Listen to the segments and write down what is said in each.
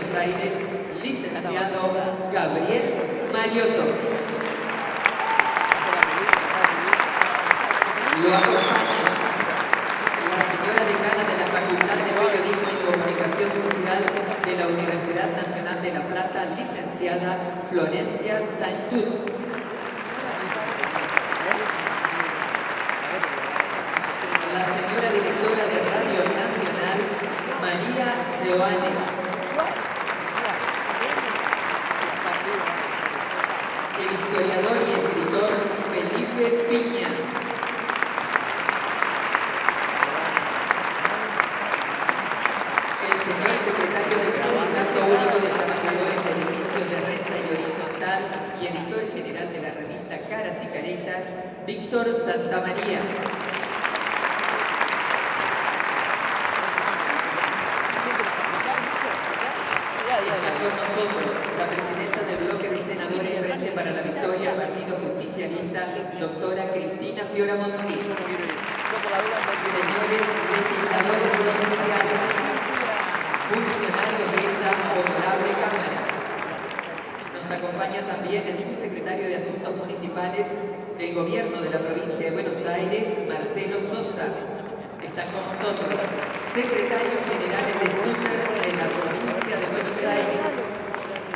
Buenos Aires, licenciado Gabriel Mariotto. Lo acompaña la señora decana de la Facultad de Periodismo y Comunicación Social de la Universidad Nacional de La Plata, licenciada Florencia Saintut. La señora directora de Radio Nacional, María Seoane. El historiador y escritor Felipe Piña. El señor secretario del Sindicato Único de Trabajadores de Edificios de Renta y Horizontal y editor general de la revista Caras y Caretas, Víctor Santamaría. Está con nosotros la presidenta del bloque de senadores Frente para la Victoria, Partido Justicialista, doctora Cristina Fioramonti. Señores legisladores provinciales, funcionarios de esta honorable Cámara. Nos acompaña también el subsecretario de Asuntos Municipales del Gobierno de la Provincia de Buenos Aires, Marcelo Sosa. Están con nosotros secretarios generales de SUTER de la Provincia de Buenos Aires,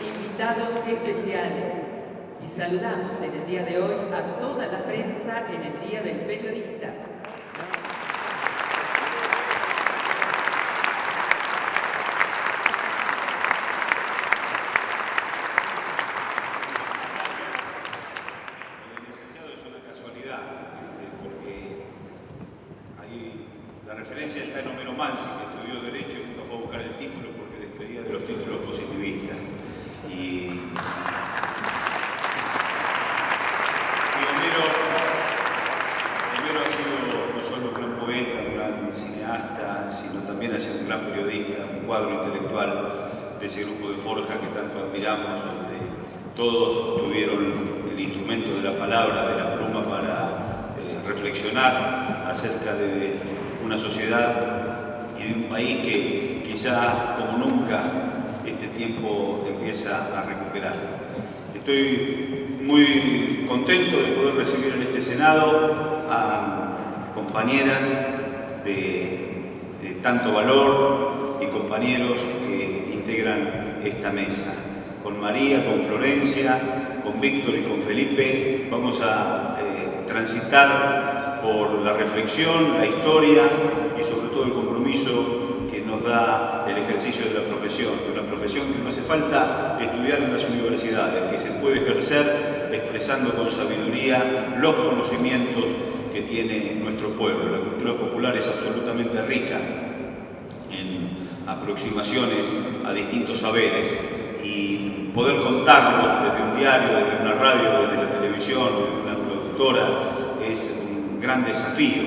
invitados especiales. Y saludamos en el día de hoy a toda la prensa en el Día del Periodista. La referencia está en Homero Mansi, que estudió Derecho y nunca fue a buscar el título porque despedía de los títulos positivistas. Y Homero ha sido no solo un gran poeta, un gran cineasta, sino también ha sido un gran periodista, un cuadro intelectual de ese grupo de forja que tanto admiramos, donde todos tuvieron el instrumento de la palabra, de la pluma para reflexionar acerca de una sociedad y de un país que quizá como nunca este tiempo empieza a recuperar. Estoy muy contento de poder recibir en este Senado a compañeras de tanto valor y compañeros que integran esta mesa. Con María, con Florencia, con Víctor y con Felipe vamos a transitar por la reflexión, la historia y sobre todo el compromiso que nos da el ejercicio de una profesión que no hace falta estudiar en las universidades, que se puede ejercer expresando con sabiduría los conocimientos que tiene nuestro pueblo. La cultura popular es absolutamente rica en aproximaciones a distintos saberes y poder contarlos desde un diario, desde una radio, desde la televisión, desde una productora, es un gran desafío.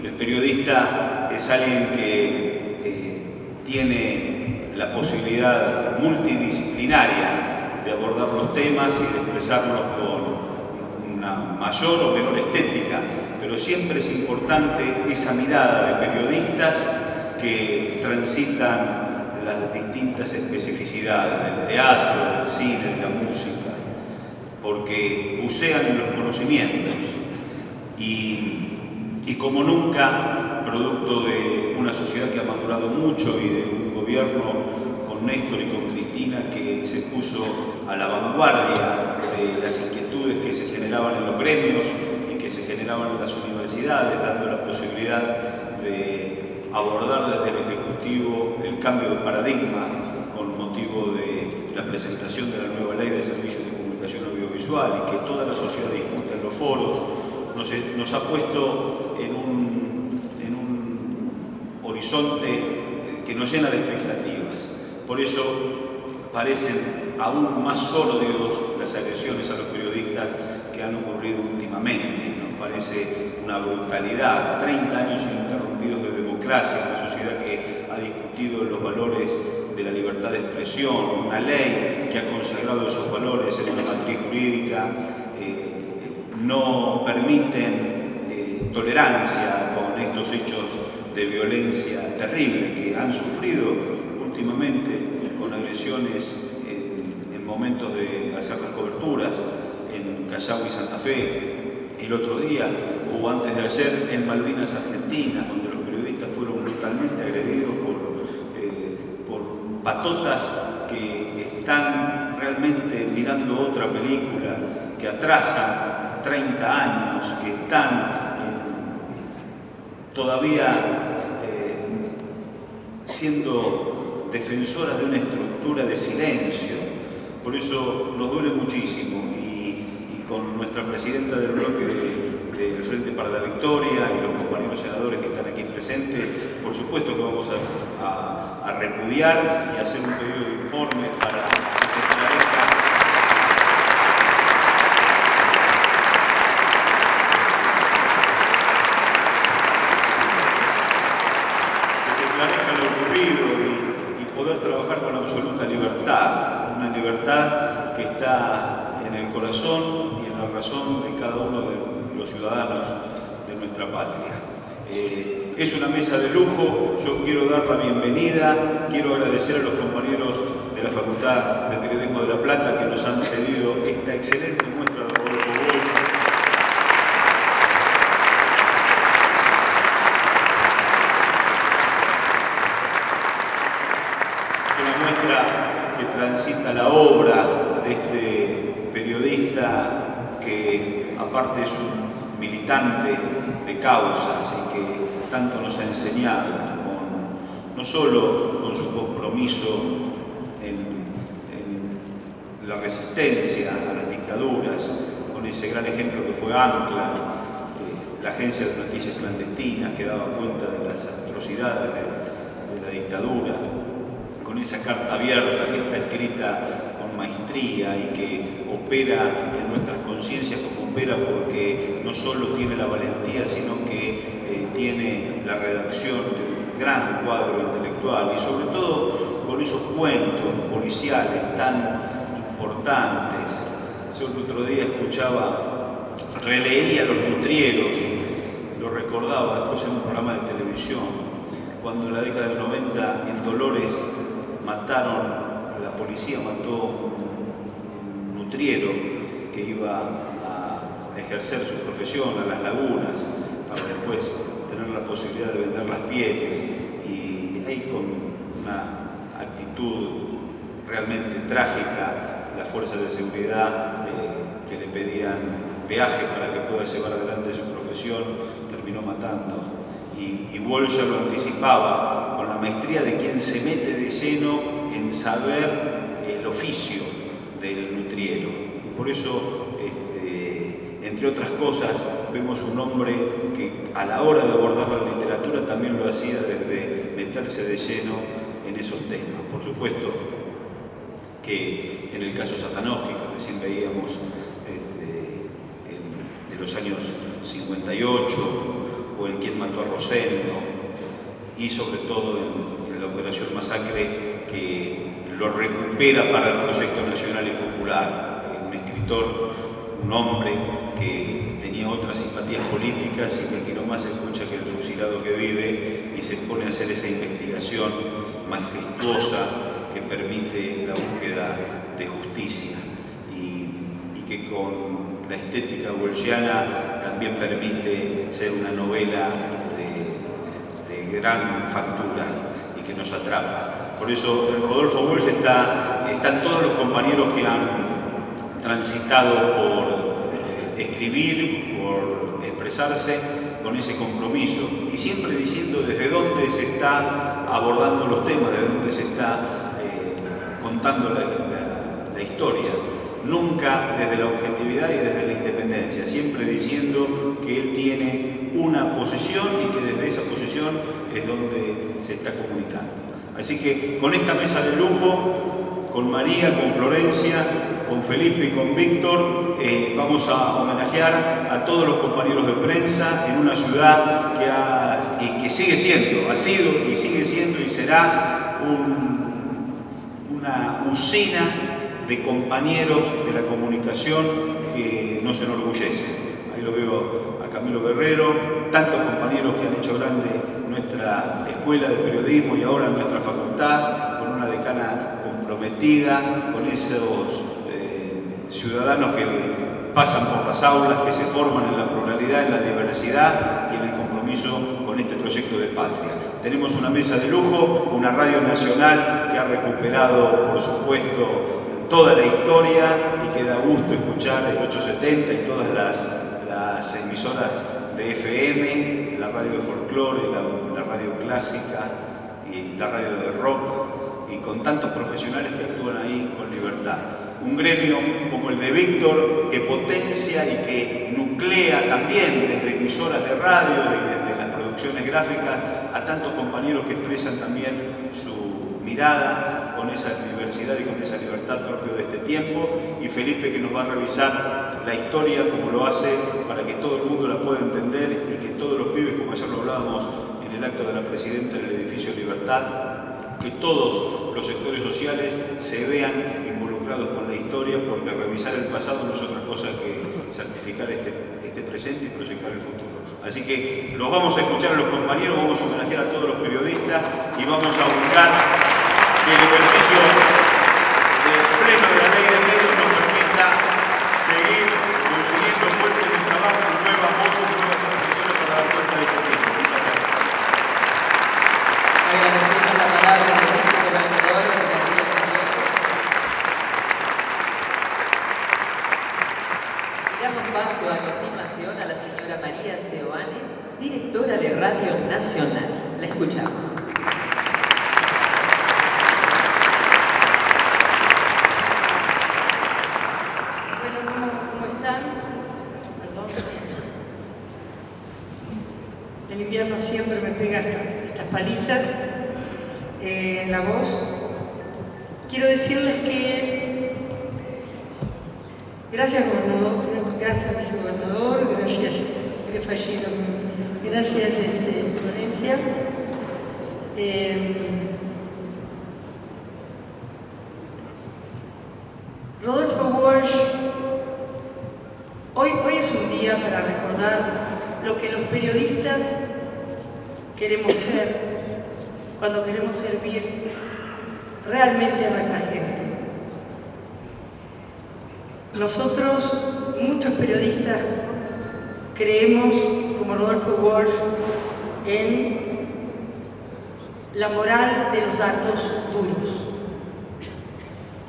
El periodista es alguien que tiene la posibilidad multidisciplinaria de abordar los temas y de expresarlos con una mayor o menor estética, pero siempre es importante esa mirada de periodistas que transitan las distintas especificidades del teatro, del cine, de la música, porque bucean en los conocimientos y como nunca, producto de una sociedad que ha madurado mucho y de un gobierno con Néstor y con Cristina que se puso a la vanguardia de las inquietudes que se generaban en los gremios y que se generaban en las universidades, dando la posibilidad de abordar desde el Ejecutivo el cambio de paradigma con motivo de la presentación de la nueva Ley de Servicios de Comunicación Audiovisual y que toda la sociedad discuta en los foros, nos ha puesto en un horizonte que nos llena de expectativas. Por eso parecen aún más sórdidos las agresiones a los periodistas que han ocurrido últimamente. Nos parece una brutalidad, 30 años ininterrumpidos de democracia, una sociedad que ha discutido los valores de la libertad de expresión, una ley que ha consagrado esos valores en una matriz jurídica, no permiten tolerancia con estos hechos de violencia terrible que han sufrido últimamente con agresiones en momentos de hacer las coberturas en Callao y Santa Fe, el otro día o antes de ayer en Malvinas Argentinas, donde los periodistas fueron brutalmente agredidos por patotas que están realmente mirando otra película, que atrasan 30 años, que están todavía siendo defensoras de una estructura de silencio. Por eso nos duele muchísimo y con nuestra presidenta del bloque del Frente para la Victoria y los compañeros senadores que están aquí presentes, por supuesto que vamos a repudiar y hacer un pedido de informe para que se esclarezca lo ocurrido y poder trabajar con absoluta libertad, una libertad que está en el corazón y en la razón de cada uno de los ciudadanos de nuestra patria. Es una mesa de lujo, yo quiero dar la bienvenida, quiero agradecer a los compañeros de la Facultad de Periodismo de La Plata que nos han cedido esta excelente muestra de Rodolfo Walsh. Que transita la obra de este periodista que aparte es un militante de causas y que tanto nos ha enseñado, no solo con su compromiso en la resistencia a las dictaduras, con ese gran ejemplo que fue Ancla, la agencia de noticias clandestinas que daba cuenta de las atrocidades de la dictadura, con esa carta abierta que está escrita con maestría y que opera en nuestras conciencias como opera porque no solo tiene la valentía, sino que tiene la redacción de un gran cuadro intelectual y sobre todo con esos cuentos policiales tan importantes. Yo el otro día releía Los Nutrieros, lo recordaba después en un programa de televisión, cuando en la década del 90 en Dolores la policía mató un nutriero que iba a ejercer su profesión a las lagunas para después tener la posibilidad de vender las pieles, y ahí con una actitud realmente trágica las fuerzas de seguridad que le pedían peaje para que pueda llevar adelante su profesión, terminó matando. Y Walsh lo anticipaba con la maestría de quien se mete de lleno en saber el oficio del nutriero. Y por eso, entre otras cosas, vemos un hombre que a la hora de abordar la literatura también lo hacía desde meterse de lleno en esos temas. Por supuesto que en el caso Satanowski, que recién veíamos de los años 58, o en Quien mató a Rosendo, y sobre todo en la Operación Masacre, que lo recupera para el proyecto nacional y popular. Un escritor, un hombre que tenía otras simpatías políticas y que no más escucha que el fusilado que vive y se pone a hacer esa investigación majestuosa que permite la búsqueda de justicia y que con la estética walshiana también permite ser una novela de gran factura y que nos atrapa. Por eso en Rodolfo Walsh están todos los compañeros que han transitado por escribir, por expresarse con ese compromiso y siempre diciendo desde dónde se está abordando los temas, desde dónde se está contando la historia. Nunca desde la objetividad y desde la independencia, siempre diciendo que él tiene una posición y que desde esa posición es donde se está comunicando. Así que con esta mesa de lujo, con María, con Florencia, con Felipe y con Víctor, vamos a homenajear a todos los compañeros de prensa en una ciudad que sigue siendo, ha sido y sigue siendo y será una usina de compañeros de la comunicación que nos enorgullecen. Ahí lo veo a Camilo Guerrero, tantos compañeros que han hecho grande nuestra escuela de periodismo y ahora nuestra facultad, con una una decana comprometida con esos ciudadanos que pasan por las aulas, que se forman en la pluralidad, en la diversidad y en el compromiso con este proyecto de patria. Tenemos una mesa de lujo, una radio nacional que ha recuperado, por supuesto, toda la historia y que da gusto escuchar el 870 y todas las emisoras de FM, la radio de folclore, la radio clásica y la radio de rock, y con tantos profesionales que actúan ahí con libertad. Un gremio como el de Víctor, que potencia y que nuclea también desde emisoras de radio y desde las producciones gráficas a tantos compañeros que expresan también su mirada con esa diversidad y con esa libertad propia de este tiempo, y Felipe, que nos va a revisar la historia como lo hace para que todo el mundo la pueda entender y que todos los pibes, como ayer lo hablábamos en el acto de la Presidenta en el edificio Libertad, que todos los sectores sociales se vean involucrados con la historia, porque revisar el pasado no es otra cosa que certificar este presente y proyectar el futuro. Así que los vamos a escuchar a los compañeros, vamos a homenajear a todos los periodistas y vamos a buscar que el ejercicio pleno de la ley de medios nos permita seguir consiguiendo fuentes de trabajo, nuevas voces, nuevas expresiones para dar cuenta de este tiempo. Muchas gracias. Agradecemos la palabra del vicegobernador de Castilla y León. Y damos paso a continuación a la señora María Seoane, directora de Radio Nacional. La escuchamos. El invierno siempre me pega estas palizas en la voz. Quiero decirles que gracias gobernador, gracias vicegobernador, gracias Fallido, gracias Florencia. Rodolfo Walsh, hoy es un día para recordar lo que los periodistas queremos ser cuando queremos servir realmente a nuestra gente. Nosotros, muchos periodistas, creemos, como Rodolfo Walsh, en la moral de los datos duros.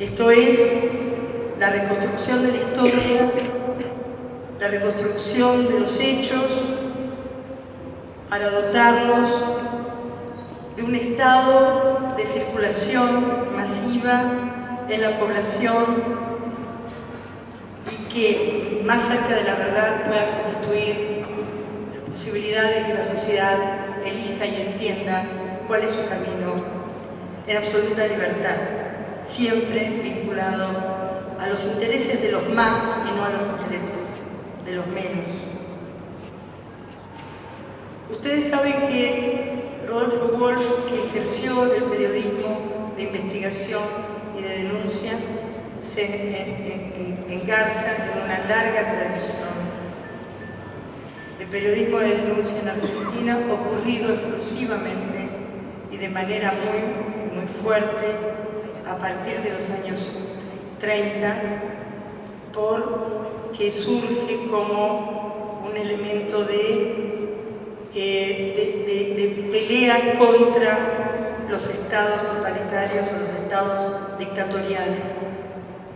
Esto es la reconstrucción de la historia, la reconstrucción de los hechos, para dotarlos de un estado de circulación masiva en la población y que, más cerca de la verdad, pueda constituir la posibilidad de que la sociedad elija y entienda cuál es su camino en absoluta libertad, siempre vinculado a los intereses de los más y no a los intereses de los menos. Ustedes saben que Rodolfo Walsh, que ejerció el periodismo de investigación y de denuncia, se engarza en una larga tradición de periodismo de denuncia en Argentina, ocurrido exclusivamente y de manera muy fuerte a partir de los años 30, porque surge como un elemento de pelea contra los estados totalitarios o los estados dictatoriales,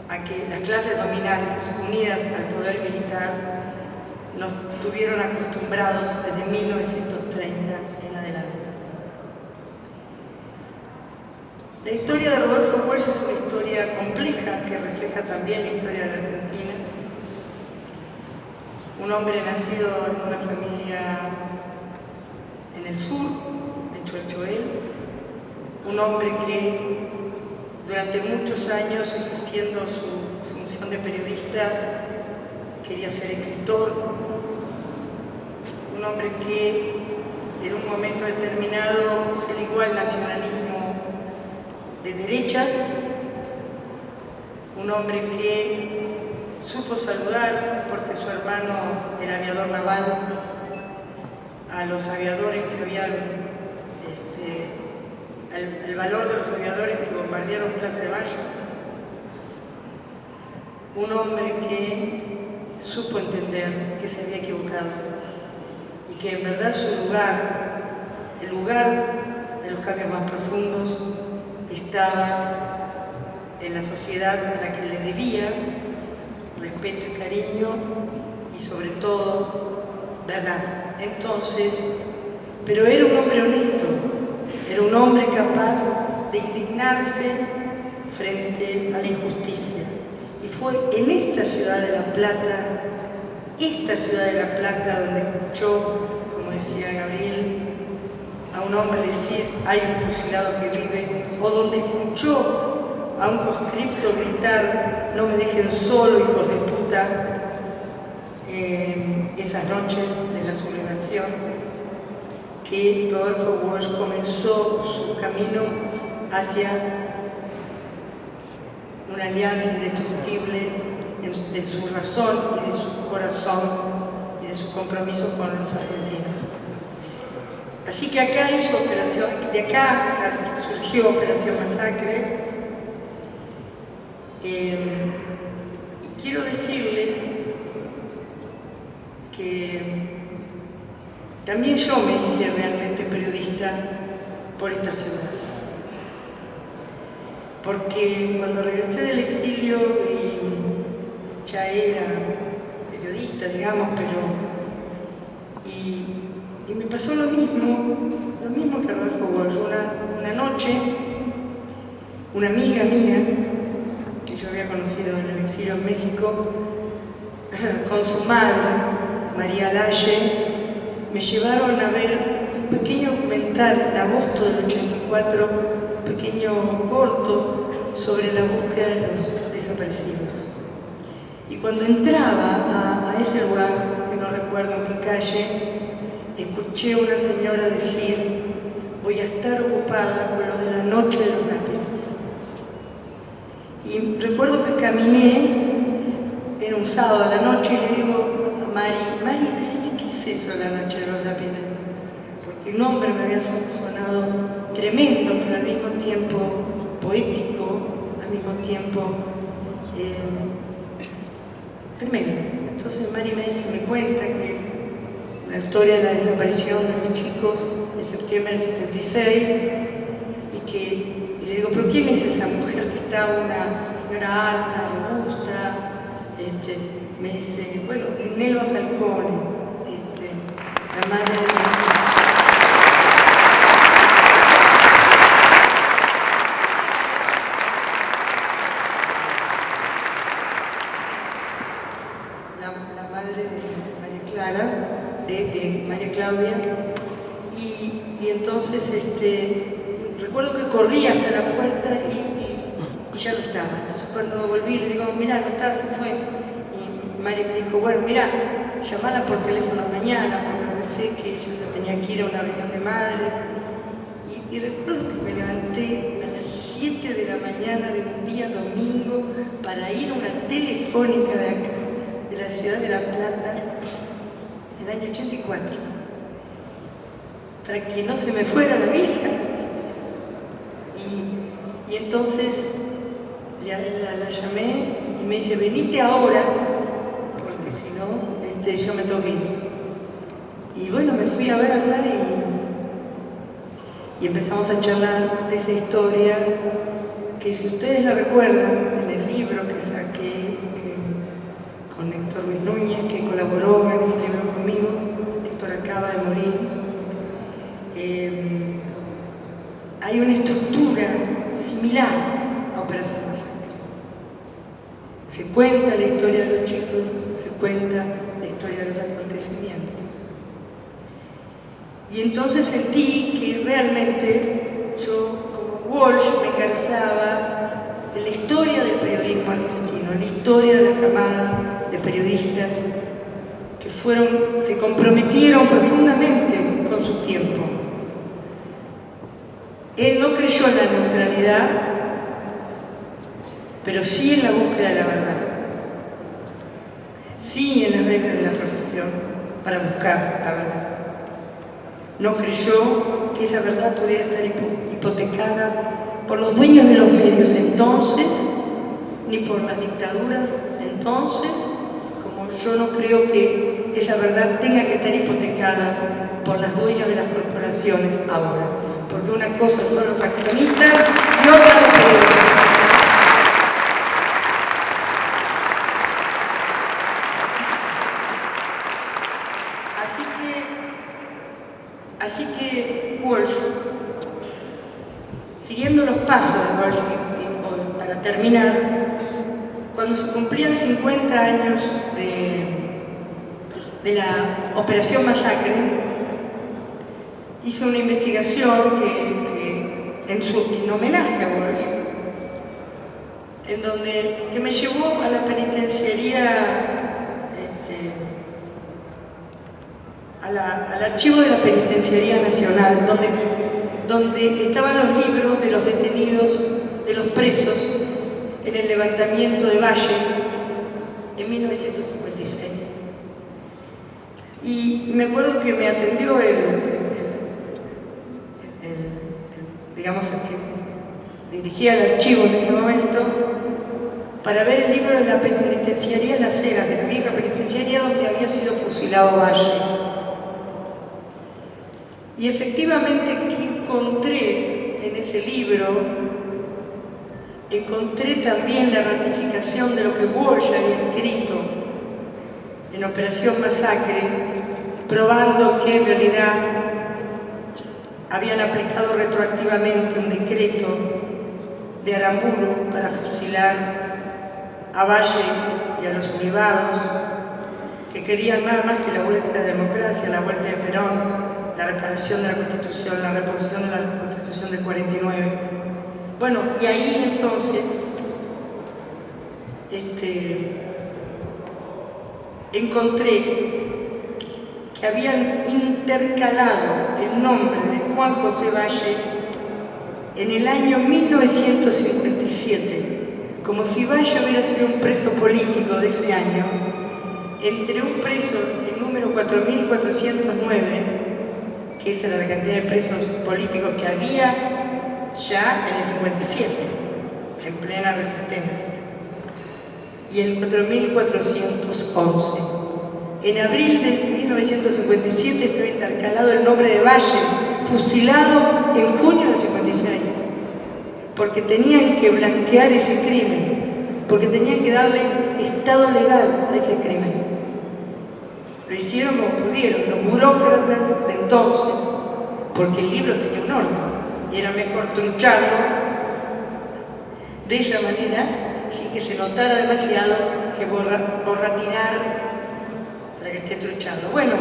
a que las clases dominantes unidas al poder militar nos tuvieron acostumbrados desde 1930 en adelante. La historia de Rodolfo Walsh es una historia compleja que refleja también la historia de la Argentina. Un hombre nacido en una familia en el sur, en Choelchoel, un hombre que durante muchos años, ejerciendo su función de periodista, quería ser escritor, un hombre que en un momento determinado se ligó al nacionalismo de derechas, un hombre que supo saludar, porque su hermano era aviador naval, a los aviadores que habían el valor de los aviadores que bombardearon Plaza de Mayo. Un hombre que supo entender que se había equivocado y que en verdad su lugar, el lugar de los cambios más profundos, estaba en la sociedad a la que le debía respeto y cariño y sobre todo verdad. Entonces, pero era un hombre honesto, era un hombre capaz de indignarse frente a la injusticia. Y fue en esta ciudad de La Plata, donde escuchó, como decía Gabriel, a un hombre decir hay un fusilado que vive, o donde escuchó a un conscripto gritar no me dejen solo, hijos de puta, esas noches de la sublevación, que Rodolfo Walsh comenzó su camino hacia una alianza indestructible de su razón y de su corazón y de su compromiso con los argentinos. Así que acá hizo operación, de acá surgió Operación Masacre. Y quiero decirles que también yo me hice realmente periodista por esta ciudad. Porque cuando regresé del exilio y ya era periodista, digamos, y me pasó lo mismo que Rodolfo Walsh. Una noche, una amiga mía, que yo había conocido en el exilio en México, con su madre, María Lalle, me llevaron a ver un pequeño documental en agosto del 84, un pequeño corto sobre la búsqueda de los desaparecidos. Y cuando entraba a ese lugar, que no recuerdo en qué calle, escuché a una señora decir: voy a estar ocupada con lo de la noche de los lápices. Y recuerdo que caminé, era un sábado a la noche, y le digo a Mari, decime qué es eso, la noche de los lápices. Porque el nombre me había sonado tremendo, pero al mismo tiempo poético, al mismo tiempo tremendo. Entonces Mari me cuenta que la historia de la desaparición de mis chicos de septiembre del 76, y le digo, ¿pero quién es esa mujer que está, una señora alta, robusta? Me dice, bueno, Nelva Falcone, la madre de María Clara, de María Claudia, y entonces recuerdo que corrí hasta la puerta y ya no estaba. Entonces cuando volví le digo, mirá, no está, se fue. Y Mari me dijo, bueno, mirá, llamala por teléfono mañana, porque no sé que yo ya tenía que ir a una reunión de madres. Y recuerdo que me levanté a las 7 de la mañana de un día domingo para ir a una telefónica de acá, de la ciudad de La Plata, el año 84, para que no se me fuera la vieja. Y entonces la llamé y me dice, venite ahora, porque si no, yo me tengo que ir. Y bueno, me fui a verla y empezamos a charlar de esa historia, que si ustedes la recuerdan, en el libro que saqué, con Héctor Luis Núñez, que colaboró en ese libro conmigo, Héctor acaba de morir, hay una estructura similar a Operación Masacre. Se cuenta la historia de los chicos, se cuenta la historia de los acontecimientos. Y entonces sentí que realmente yo, como Walsh, me engarzaba en la historia del periodismo argentino, en la historia de las camadas de periodistas que se comprometieron profundamente con su tiempo. Él no creyó en la neutralidad, pero sí en la búsqueda de la verdad, sí en las reglas de la profesión para buscar la verdad. no creyó que esa verdad pudiera estar hipotecada por los dueños de los medios entonces, ni por las dictaduras entonces, como yo no creo que esa verdad tenga que estar hipotecada por los dueños de las corporaciones ahora, porque una cosa son los accionistas y otra los periodistas. Así que Walsh, siguiendo los pasos de Walsh, para terminar, cuando se cumplían 50 años de la Operación Masacre, hizo una investigación en homenaje a Walsh, que me llevó a la penitenciaría, al archivo de la Penitenciaría Nacional, donde estaban los libros de los detenidos, de los presos, en el levantamiento de Valle en 1956. Y me acuerdo que me atendió digamos, el que dirigía el archivo en ese momento, para ver el libro de la Penitenciaría Las Heras, de la vieja penitenciaría donde había sido fusilado Valle. Y efectivamente encontré en ese libro, encontré también la ratificación de lo que Walsh había escrito en Operación Masacre, probando que en realidad habían aplicado retroactivamente un decreto de Aramburu para fusilar a Valle y a los sublevados, que querían nada más que la vuelta de la democracia, la vuelta de Perón, la reparación de la Constitución, la reposición de la Constitución del 49. Bueno, y ahí entonces encontré que habían intercalado el nombre de Juan José Valle en el año 1957, como si Valle hubiera sido un preso político de ese año, entre un preso, el número 4409, que esa era la cantidad de presos políticos que había ya en el 57, en plena resistencia, y el 4411. En abril de 1957 estaba intercalado el nombre de Valle, fusilado en junio del 56, porque tenían que blanquear ese crimen, porque tenían que darle estado legal a ese crimen. Lo hicieron como pudieron, los burócratas de entonces, porque el libro tenía un orden, y era mejor trucharlo de esa manera, sin que se notara demasiado, que borratinar para que esté truchado. Bueno,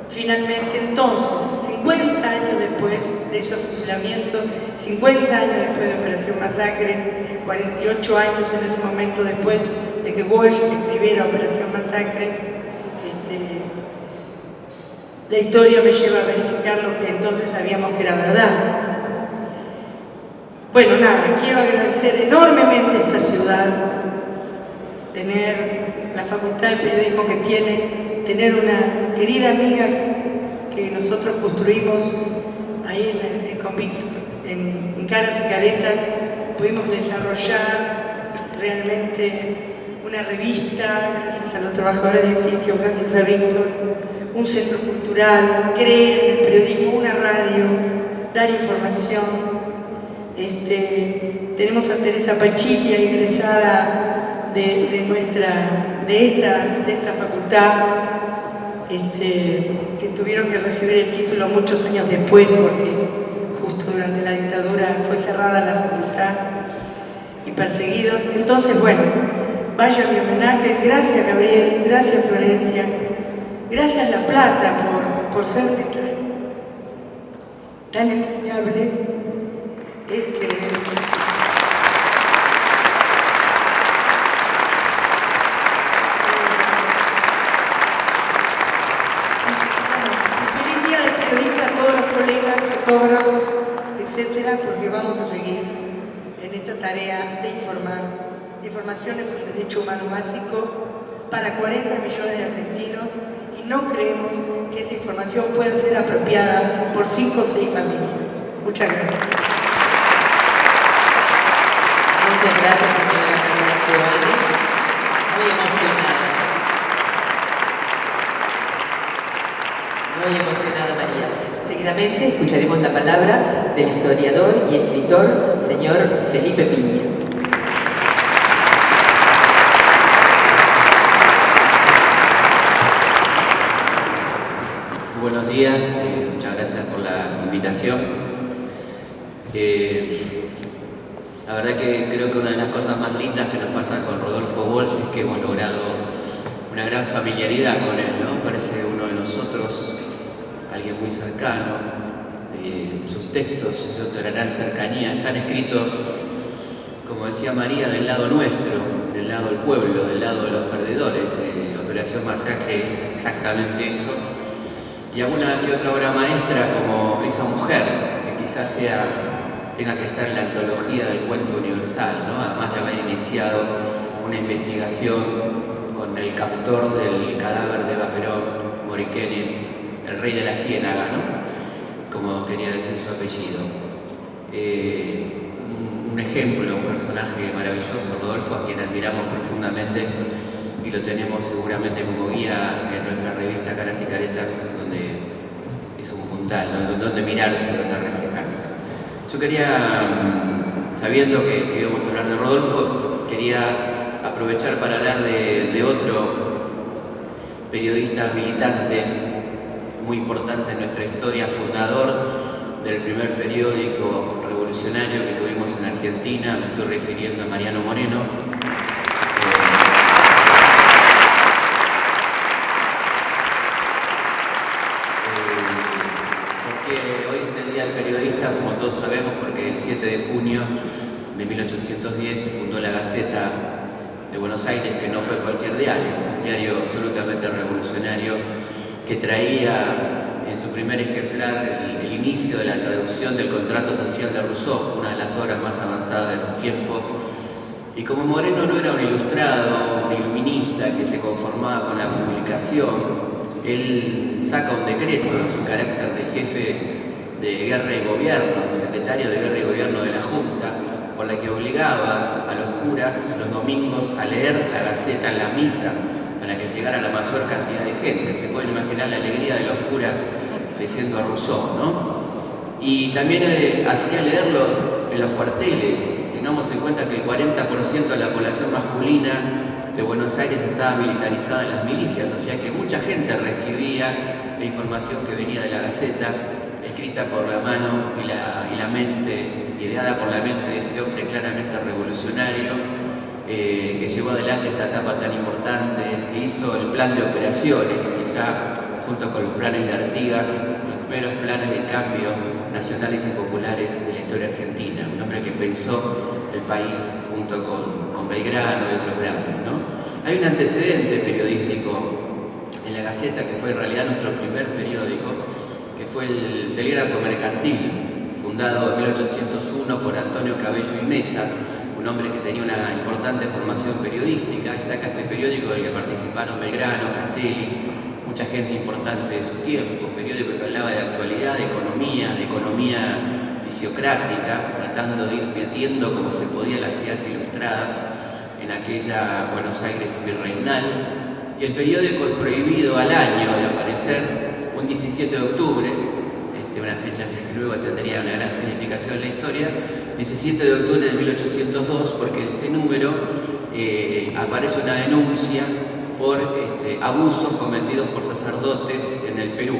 finalmente entonces, 50 años después de esos fusilamientos, 50 años después de Operación Masacre, 48 años en ese momento después de que Walsh escribiera Operación Masacre, la historia me lleva a verificar lo que entonces sabíamos que era verdad. Bueno, nada, quiero agradecer enormemente a esta ciudad, tener la Facultad de Periodismo que tiene, tener una querida amiga que nosotros construimos ahí en Convicto, en Caras y Caretas. Pudimos desarrollar realmente una revista, gracias a los trabajadores de edificio, gracias a Víctor, un centro cultural, creer en el periodismo, una radio, dar información. Tenemos a Teresa Pachitia, egresada de esta facultad, que tuvieron que recibir el título muchos años después, porque justo durante la dictadura fue cerrada la facultad y perseguidos. Entonces, bueno, vaya mi homenaje. Gracias, Gabriel, gracias, Florencia. Gracias La Plata por ser tan entrañable. Feliz día del periodista a todos los colegas, fotógrafos, etcétera, porque vamos a seguir en esta tarea de informar. La información es un derecho humano básico para 40 millones de argentinos y no creemos que esa información pueda ser apropiada por 5 o 6 familias. Muchas gracias. Muchas gracias, señora María Seoane. Muy emocionada. Muy emocionada, María. Seguidamente escucharemos la palabra del historiador y escritor, señor Felipe Piña. Buenos días, muchas gracias por la invitación. La verdad que creo que una de las cosas más lindas que nos pasa con Rodolfo Walsh es que hemos logrado una gran familiaridad con él, ¿no? Parece uno de nosotros, alguien muy cercano. Sus textos de una gran cercanía están escritos, como decía María, del lado nuestro, del lado del pueblo, del lado de los perdedores. Operación Masacre es exactamente eso. Y alguna que otra obra maestra como Esa mujer, que quizás tenga que estar en la antología del cuento universal, ¿no? Además de haber iniciado una investigación con el captor del cadáver de Eva Perón, Morikeri, el rey de la ciénaga, ¿no? Como quería decir su apellido. Un ejemplo, un personaje maravilloso, Rodolfo, a quien admiramos profundamente y lo tenemos seguramente como guía en nuestra revista Caras y Caretas, donde es un puntal, ¿no? Donde mirarse, donde reflejarse. Yo quería, sabiendo que íbamos a hablar de Rodolfo, quería aprovechar para hablar de otro periodista militante muy importante en nuestra historia, fundador del primer periódico revolucionario que tuvimos en Argentina. Me estoy refiriendo a Mariano Moreno. Porque hoy es el Día del Periodista, como todos sabemos, porque el 7 de junio de 1810 se fundó la Gaceta de Buenos Aires, que no fue cualquier diario, un diario absolutamente revolucionario que traía en su primer ejemplar el inicio de la traducción del Contrato Social de Rousseau, una de las obras más avanzadas de su tiempo. Y como Moreno no era un ilustrado, un iluminista que se conformaba con la publicación, él saca un decreto en su carácter de jefe de guerra y gobierno, secretario de guerra y gobierno de la Junta, por la que obligaba a los curas los domingos a leer la Gaceta en la misa para que llegara la mayor cantidad de gente. Se pueden imaginar la alegría de los curas leyendo a Rousseau, ¿no? Y también hacía leerlo en los cuarteles. Tengamos en cuenta que el 40% de la población masculina de Buenos Aires estaba militarizada en las milicias, o sea que mucha gente recibía la información que venía de la Gaceta, escrita por la mano y la mente, ideada por la mente de este hombre claramente revolucionario, que llevó adelante esta etapa tan importante, que hizo el plan de operaciones, quizá junto con los planes de Artigas, los primeros planes de cambio nacionales y populares de la historia argentina. Un hombre que pensó el país junto con Belgrano y otros grandes, ¿no? Hay un antecedente periodístico en la Gaceta, que fue en realidad nuestro primer periódico, que fue el Telégrafo Mercantil, fundado en 1801 por Antonio Cabello y Mesa, un hombre que tenía una importante formación periodística, y saca este periódico del que participaron Belgrano, Castelli, mucha gente importante de su tiempo, un periódico que hablaba de actualidad, de economía fisiocrática, tratando de ir metiendo como se podía las ideas ilustradas en aquella Buenos Aires virreinal. Y el periódico es prohibido al año de aparecer un 17 de octubre, una fecha que luego tendría una gran significación en la historia, 17 de octubre de 1802, porque en ese número aparece una denuncia por abusos cometidos por sacerdotes en el Perú,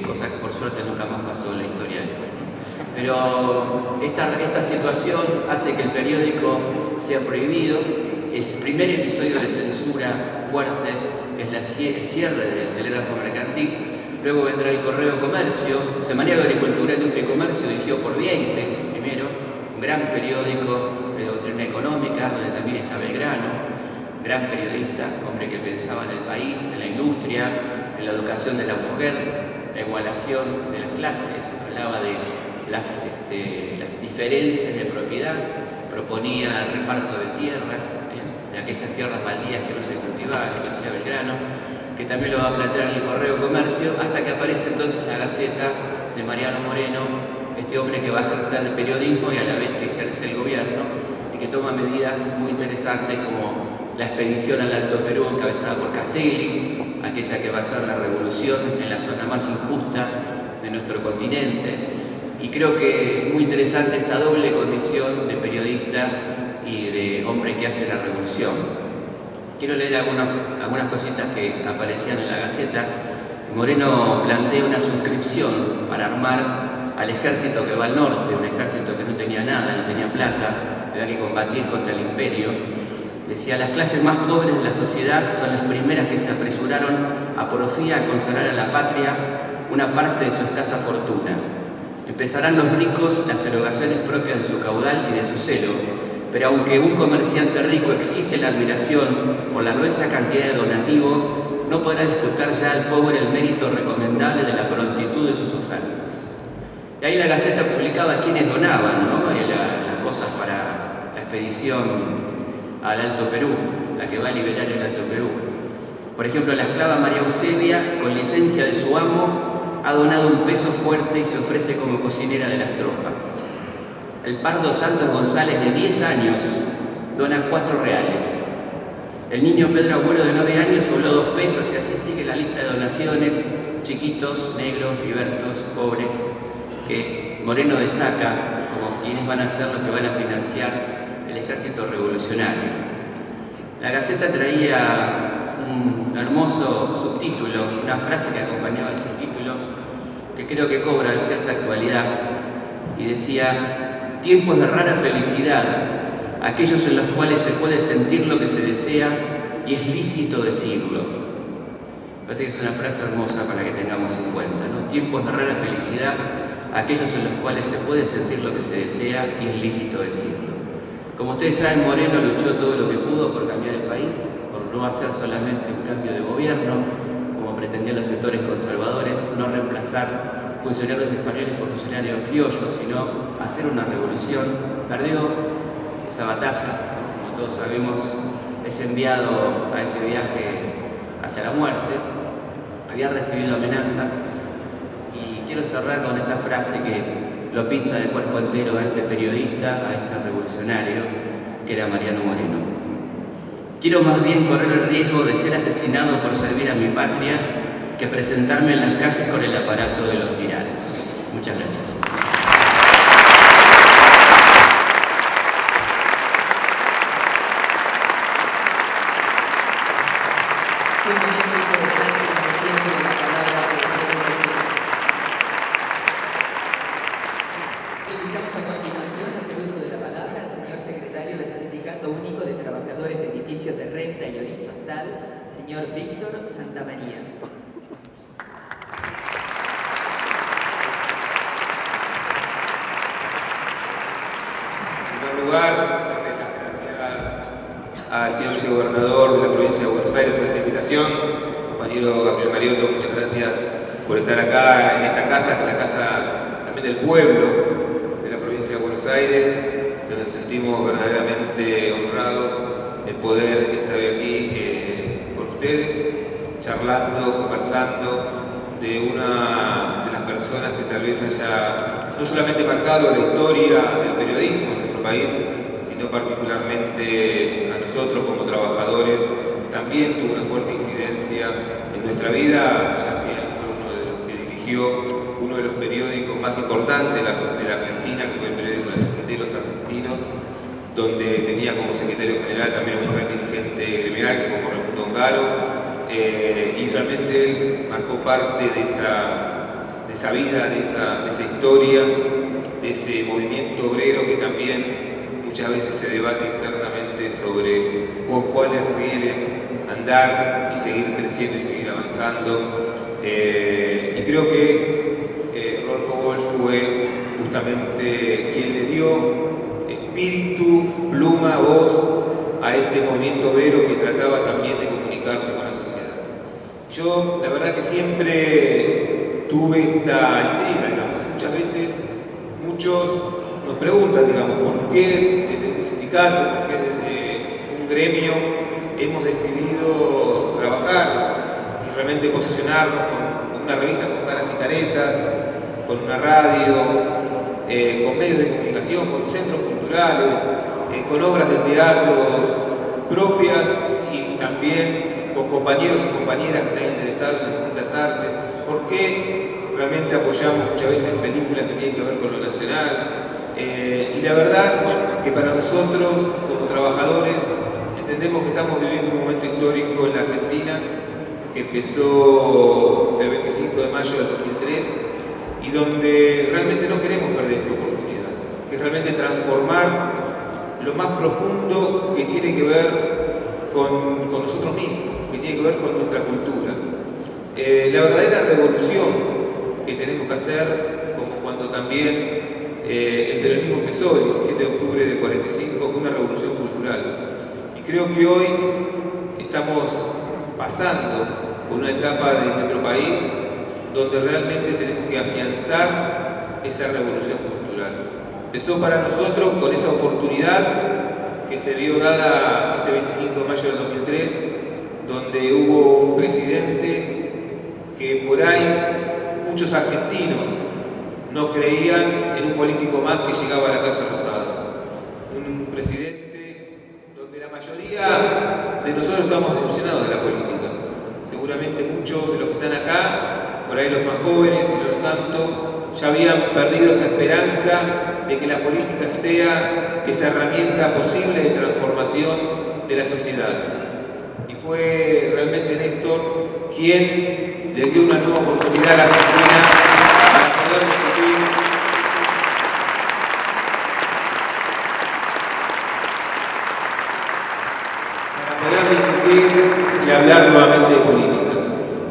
cosa que por suerte nunca más pasó en la historia del Perú. Pero esta situación hace que el periódico sea prohibido. El primer episodio de censura fuerte es el cierre del Telégrafo Mercantil. Luego vendrá el Correo Comercio, Semanario de Agricultura, Industria y Comercio, dirigido por Vieites, primero, un gran periódico de doctrina económica, donde también está Belgrano, gran periodista, hombre que pensaba en el país, en la industria, en la educación de la mujer, la igualación de las clases, hablaba de las diferencias de propiedad, proponía el reparto de tierras, de aquellas tierras baldías que no se cultivaban, que decía Belgrano. que también lo va a plantear en el Correo Comercio, hasta que aparece entonces la Gaceta de Mariano Moreno, este hombre que va a ejercer el periodismo y a la vez que ejerce el gobierno, y que toma medidas muy interesantes como la expedición al Alto Perú encabezada por Castelli, aquella que va a ser la revolución en la zona más injusta de nuestro continente. Y creo que es muy interesante esta doble condición de periodista y de hombre que hace la revolución. Quiero leer algunas cositas que aparecían en la Gaceta. Moreno plantea una suscripción para armar al ejército que va al norte, un ejército que no tenía nada, no tenía plata, había que combatir contra el imperio. Decía, las clases más pobres de la sociedad son las primeras que se apresuraron a porfía a consagrar a la patria una parte de su escasa fortuna. Empezarán los ricos las erogaciones propias de su caudal y de su celo, pero aunque un comerciante rico existe la admiración por la gruesa cantidad de donativo, no podrá disputar ya al pobre el mérito recomendable de la prontitud de sus ofertas. Y ahí la Gaceta publicaba quienes donaban, ¿no? Las cosas para la expedición al Alto Perú, la que va a liberar el Alto Perú. Por ejemplo, la esclava María Eusebia, con licencia de su amo, ha donado un peso fuerte y se ofrece como cocinera de las tropas. El Pardo Santos González, de 10 años, dona 4 reales. El niño Pedro Agüero, de 9 años, dobló 2 pesos y así sigue la lista de donaciones, chiquitos, negros, libertos, pobres, que Moreno destaca como quienes van a ser los que van a financiar el ejército revolucionario. La Gaceta traía un hermoso subtítulo, una frase que acompañaba el subtítulo, que creo que cobra cierta actualidad, y decía: tiempos de rara felicidad, aquellos en los cuales se puede sentir lo que se desea y es lícito decirlo. Me parece que es una frase hermosa para que tengamos en cuenta, ¿no? Tiempos de rara felicidad, aquellos en los cuales se puede sentir lo que se desea y es lícito decirlo. Como ustedes saben, Moreno luchó todo lo que pudo por cambiar el país, por no hacer solamente un cambio de gobierno, como pretendían los sectores conservadores, no reemplazar funcionarios españoles por funcionarios criollos, sino hacer una revolución. Perdió esa batalla, ¿no? Como todos sabemos, es enviado a ese viaje hacia la muerte, había recibido amenazas, y quiero cerrar con esta frase que lo pinta de cuerpo entero a este periodista, a este revolucionario, que era Mariano Moreno. Quiero más bien correr el riesgo de ser asesinado por servir a mi patria que presentarme en las calles con el aparato de los tiranos. Muchas gracias. Sumamente interesante, como siempre, la palabra que invitamos a continuación a hacer uso de la palabra al señor secretario del Sindicato Único de Trabajadores de Edificios de Renta y Horizontal, señor Víctor Santamaría. En primer lugar, darle las gracias al señor vicegobernador de la provincia de Buenos Aires por esta invitación. Compañero Gabriel Mariotto, muchas gracias por estar acá en esta casa, que es la casa también del pueblo de la provincia de Buenos Aires, donde nos sentimos verdaderamente honrados de poder estar aquí con ustedes, charlando, conversando de una de las personas que tal vez haya no solamente marcado la historia del periodismo en nuestro país, sino particularmente a nosotros como trabajadores, también tuvo una fuerte incidencia en nuestra vida, ya que fue uno de los que dirigió uno de los periódicos más importantes de la Argentina, que fue el periódico de los Argentinos, donde tenía como secretario general también un gran dirigente gremial como Raimundo Ongaro, y realmente él marcó parte de esa vida, de esa historia, de ese movimiento obrero que también muchas veces se debate internamente sobre por cuáles rieles andar y seguir creciendo y seguir avanzando. Y creo que Rodolfo Walsh fue justamente quien le dio espíritu, pluma, voz a ese movimiento obrero que trataba también de comunicarse con la sociedad. Yo, la verdad que siempre tuve esta intriga, digamos. Muchas veces, muchos nos preguntan, digamos, por qué desde un sindicato, por qué desde un gremio hemos decidido trabajar. Y realmente posicionarnos con una revista con caras y caretas, con una radio, con medios de comunicación, con centros culturales, con obras de teatros propias y también con compañeros y compañeras que están interesados en distintas artes. ¿Por qué realmente apoyamos muchas veces películas que tienen que ver con lo nacional? Y la verdad que para nosotros, como trabajadores, entendemos que estamos viviendo un momento histórico en la Argentina que empezó el 25 de mayo del 2003 y donde realmente no queremos perder esa oportunidad, que es realmente transformar lo más profundo que tiene que ver con nosotros mismos, que tiene que ver con nuestra cultura. La verdadera revolución que tenemos que hacer, como cuando también el peronismo empezó el 17 de octubre del 45, fue una revolución cultural. Y creo que hoy estamos pasando por una etapa de nuestro país donde realmente tenemos que afianzar esa revolución cultural. Empezó para nosotros con esa oportunidad que se vio dada ese 25 de mayo del 2003, donde hubo un presidente que por ahí muchos argentinos no creían en un político más que llegaba a la Casa Rosada. Un presidente donde la mayoría de nosotros estamos decepcionados de la política. Seguramente muchos de los que están acá, por ahí los más jóvenes y los tanto, ya habían perdido esa esperanza de que la política sea esa herramienta posible de transformación de la sociedad. Y fue realmente Néstor quien le dio una nueva oportunidad a la Argentina para poder discutir y hablar nuevamente de política.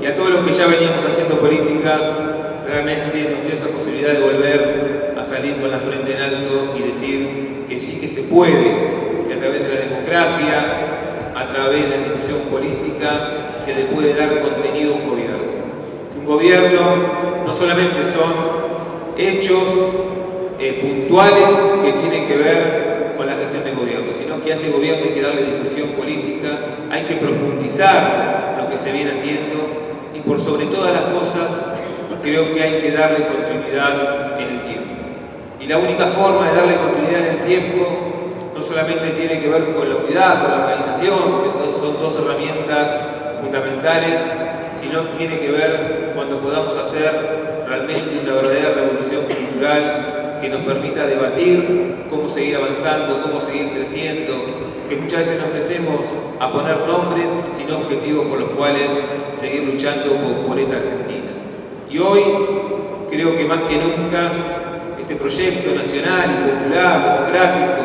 Y a todos los que ya veníamos haciendo política, realmente nos dio esa posibilidad de volver a salir con la frente en alto y decir que sí que se puede, que a través de la democracia, a través de la discusión política, se le puede dar contenido a un gobierno. Un gobierno no solamente son hechos puntuales que tienen que ver con la gestión del gobierno, sino que a ese gobierno hay que darle discusión política, hay que profundizar lo que se viene haciendo y por sobre todas las cosas creo que hay que darle continuidad en el tiempo. Y la única forma de darle continuidad en el tiempo no solamente tiene que ver con la unidad, con la organización, que son dos herramientas fundamentales, sino tiene que ver cuando podamos hacer realmente una verdadera revolución cultural que nos permita debatir cómo seguir avanzando, cómo seguir creciendo, que muchas veces no empecemos a poner nombres, sino objetivos por los cuales seguir luchando por esa Argentina. Y hoy creo que más que nunca este proyecto nacional y popular, democrático,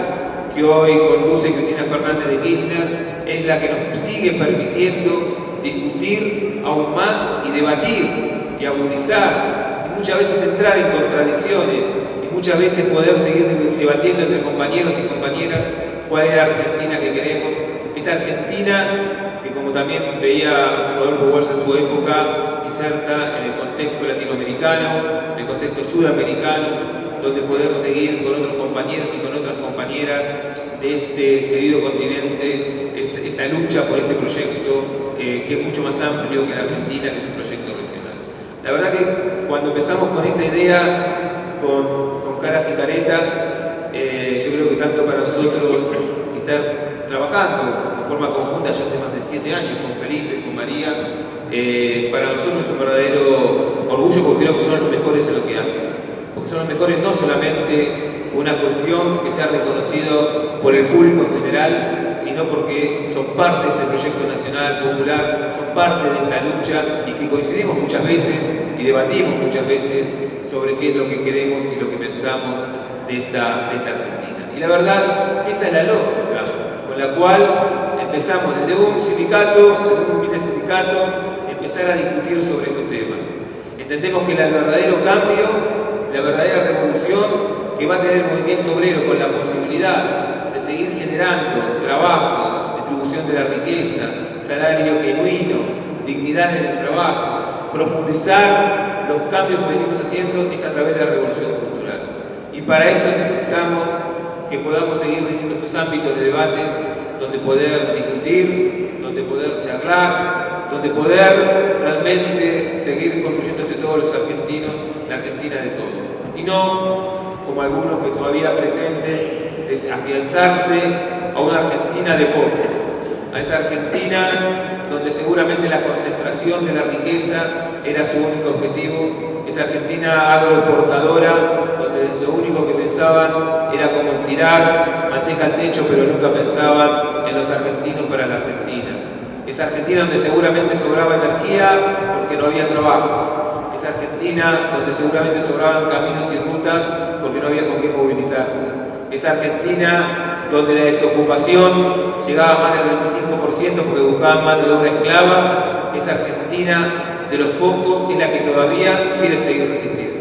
que hoy conduce Cristina Fernández de Kirchner, es la que nos sigue permitiendo discutir aún más y debatir y agudizar, y muchas veces entrar en contradicciones, y muchas veces poder seguir debatiendo entre compañeros y compañeras cuál es la Argentina que queremos. Esta Argentina que, como también veía Rodolfo Walsh en su época, inserta en el contexto latinoamericano, en el contexto sudamericano, donde poder seguir con otros compañeros y con otras compañeras de este querido continente, esta lucha por este proyecto que es mucho más amplio que la Argentina, que es un proyecto regional. La verdad que cuando empezamos con esta idea, con caras y caretas, yo creo que tanto para nosotros estar trabajando de forma conjunta ya hace más de 7 años con Felipe, con María, para nosotros es un verdadero orgullo porque creo que son los mejores en lo que hacen. Porque son los mejores no solamente una cuestión que sea reconocido por el público en general, sino porque son parte de este proyecto nacional popular, son parte de esta lucha y que coincidimos muchas veces y debatimos muchas veces sobre qué es lo que queremos y lo que pensamos de esta Argentina. Y la verdad que esa es la lógica con la cual empezamos desde un sindicato, desde un humilde sindicato, empezar a discutir sobre estos temas. Entendemos que el verdadero cambio, la verdadera revolución que va a tener el movimiento obrero con la posibilidad de seguir generando trabajo, distribución de la riqueza, salario genuino, dignidad en el trabajo, profundizar los cambios que venimos haciendo es a través de la revolución cultural. Y para eso necesitamos que podamos seguir teniendo estos ámbitos de debates donde poder discutir, donde poder charlar donde poder realmente seguir construyendo entre todos los argentinos la Argentina de todos. Y no como algunos que todavía pretenden afianzarse a una Argentina de pobres, a esa Argentina donde seguramente la concentración de la riqueza era su único objetivo, esa Argentina agroexportadora, donde lo único que pensaban era como en tirar manteca al techo, pero nunca pensaban en los argentinos para la Argentina. Esa Argentina donde seguramente sobraba energía porque no había trabajo. Esa Argentina donde seguramente sobraban caminos y rutas porque no había con qué movilizarse. Esa Argentina donde la desocupación llegaba a más del 25% porque buscaban mano de obra esclava. Esa Argentina de los pocos es la que todavía quiere seguir resistiendo.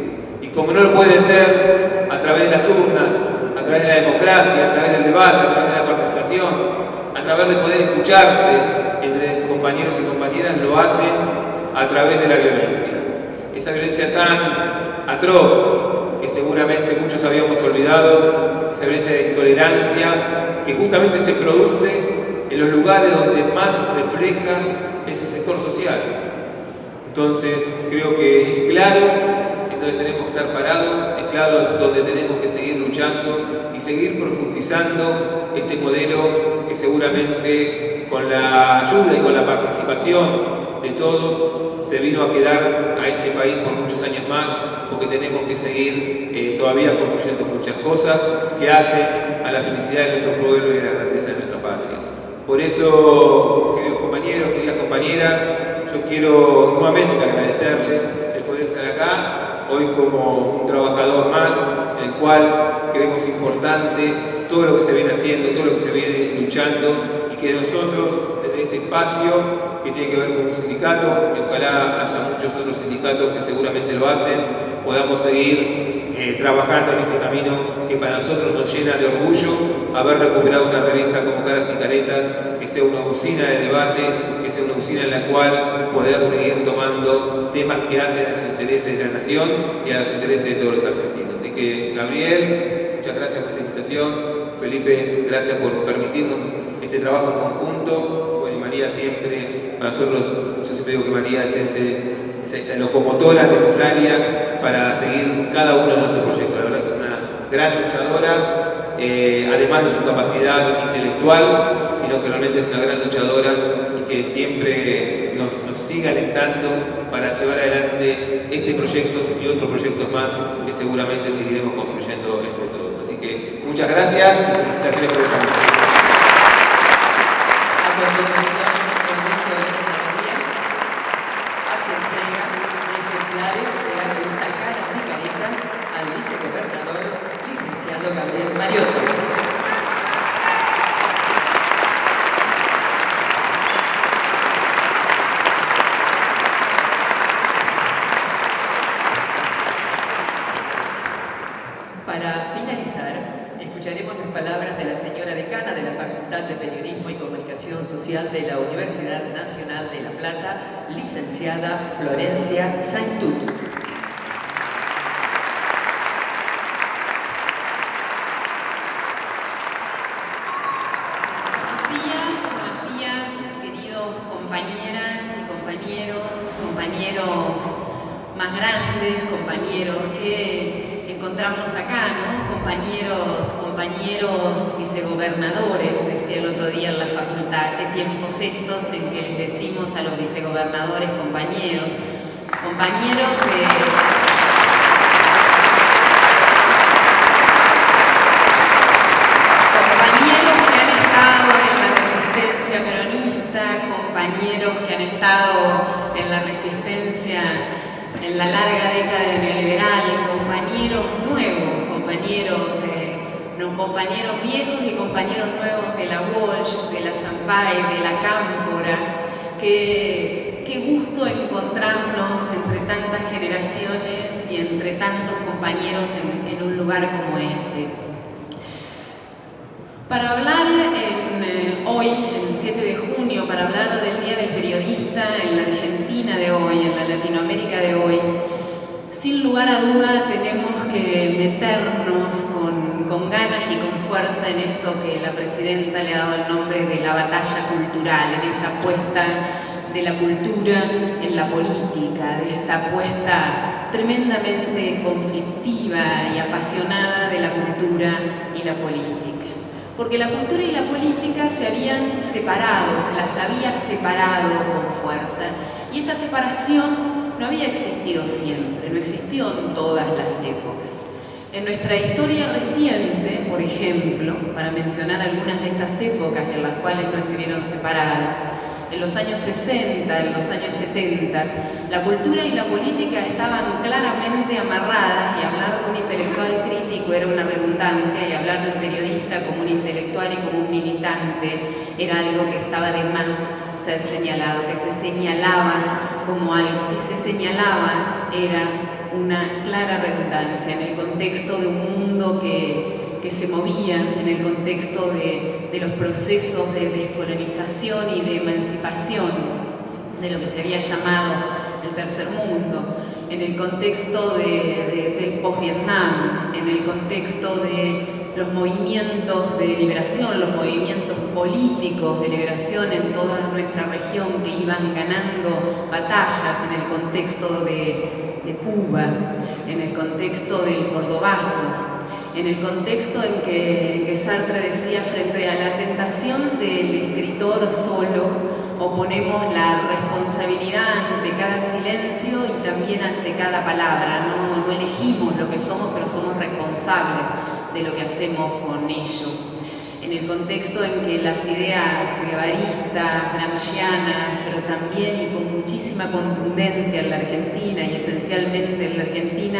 Y como no lo puede ser a través de las urnas, a través de la democracia, a través del debate, a través de la participación, a través de poder escucharse entre compañeros y compañeras, lo hacen a través de la violencia. Esa violencia tan atroz que seguramente muchos habíamos olvidado, esa violencia de intolerancia que justamente se produce en los lugares donde más refleja ese sector social. Entonces creo que es claro en donde tenemos que estar parados, es claro donde tenemos que seguir luchando y seguir profundizando este modelo que seguramente con la ayuda y con la participación de todos se vino a quedar a este país por muchos años más, porque tenemos que seguir todavía construyendo muchas cosas que hacen a la felicidad de nuestro pueblo y a la grandeza de nuestra patria. Por eso, queridos compañeros, queridas compañeras, yo quiero nuevamente agradecerles el poder estar acá, hoy como un trabajador más, en el cual creemos importante todo lo que se viene haciendo, todo lo que se viene luchando, y que nosotros, desde este espacio, que tiene que ver con un sindicato, y ojalá haya muchos otros sindicatos que seguramente lo hacen, podamos seguir trabajando en este camino que para nosotros nos llena de orgullo haber recuperado una revista como Caras y Caretas, que sea una usina de debate, que sea una usina en la cual poder seguir tomando temas que hacen a los intereses de la nación y a los intereses de todos los argentinos. Así que, Gabriel, muchas gracias por esta invitación. Felipe, gracias por permitirnos este trabajo en conjunto. Bueno, y María siempre, para nosotros, yo siempre digo que María es esa locomotora necesaria para seguir cada uno de nuestros proyectos. La verdad que es una gran luchadora, además de su capacidad intelectual, sino que realmente es una gran luchadora y que siempre nos sigue alentando para llevar adelante este proyecto y otros proyectos más que seguramente seguiremos construyendo entre todos. Así que muchas gracias y felicitaciones por esta noche. A continuación, el ministro de Secretaría hace entrega de ejemplares de la revista Caras y Caretas al vicegobernador, licenciado Gabriel Mariotto. Para finalizar, escucharemos las palabras de la señora decana de la Facultad de Periodismo y Comunicación Social de la Universidad Nacional de La Plata, licenciada Florencia Saintut. Buenos días, queridos compañeras y compañeros más grandes, compañeros que encontramos acá, ¿no? Compañeros vicegobernadores, decía el otro día en la facultad, qué tiempos estos en que les decimos a los vicegobernadores compañeros que han estado en la resistencia peronista, compañeros que han estado en la resistencia en la larga década neoliberal, compañeros nuevos, compañeros viejos y compañeros nuevos de la Walsh, de la Sampaio, de la Cámpora. Qué gusto encontrarnos entre tantas generaciones y entre tantos compañeros en un lugar como este. Para hablar hoy, el 7 de junio, para hablar del Día del Periodista en la Argentina de hoy, en la Latinoamérica de hoy, sin lugar a duda tenemos que meternos con ganas y con fuerza en esto que la presidenta le ha dado el nombre de la batalla cultural, en esta apuesta de la cultura en la política, de esta apuesta tremendamente conflictiva y apasionada de la cultura y la política. Porque la cultura y la política se habían separado, se las había separado con fuerza. Y esta separación no había existido siempre, no existió en todas las épocas. En nuestra historia reciente, por ejemplo, para mencionar algunas de estas épocas en las cuales no estuvieron separadas, en los años 60, en los años 70, la cultura y la política estaban claramente amarradas, y hablar de un intelectual crítico era una redundancia, y hablar de un periodista como un intelectual y como un militante era algo que estaba de más ser señalado, que se señalaba como algo. Si se señalaba era una clara redundancia en el contexto de un mundo que se movía, en el contexto de los procesos de descolonización y de emancipación de lo que se había llamado el tercer mundo, en el contexto del post-Vietnam, en el contexto de los movimientos de liberación, los movimientos políticos de liberación en toda nuestra región que iban ganando batallas, en el contexto de Cuba, en el contexto del Cordobazo, en el contexto en que Sartre decía: frente a la tentación del escritor solo, oponemos la responsabilidad ante cada silencio y también ante cada palabra. No elegimos lo que somos, pero somos responsables de lo que hacemos con ello. En el contexto en que las ideas guevaristas, gramscianas, pero también y con muchísima contundencia en la Argentina, y esencialmente en la Argentina,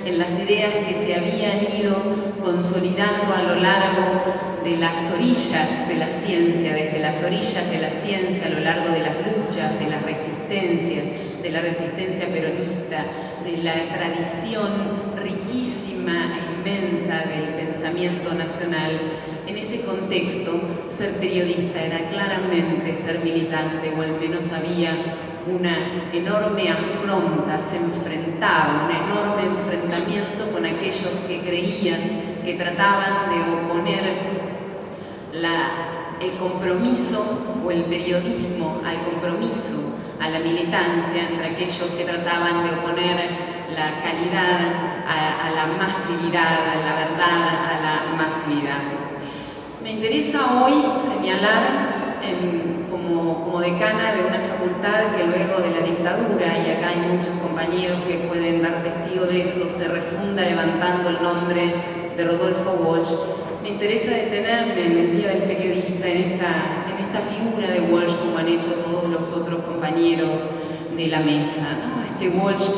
en las ideas que se habían ido consolidando a lo largo de las orillas de la ciencia, desde las orillas de la ciencia, a lo largo de las luchas, de las resistencias, de la resistencia peronista, de la tradición riquísima e inmensa del pensamiento nacional. En ese contexto, ser periodista era claramente ser militante, o al menos había una enorme afronta, se enfrentaba, un enorme enfrentamiento con aquellos que creían que trataban de oponer el compromiso o el periodismo al compromiso, a la militancia, entre aquellos que trataban de oponer la calidad a la masividad, a la verdad a la masividad. Me interesa hoy señalar, como decana de una facultad que luego de la dictadura, y acá hay muchos compañeros que pueden dar testigo de eso, se refunda levantando el nombre de Rodolfo Walsh, me interesa detenerme en el Día del Periodista en esta figura de Walsh, como han hecho todos los otros compañeros de la mesa, ¿no? Este Walsh,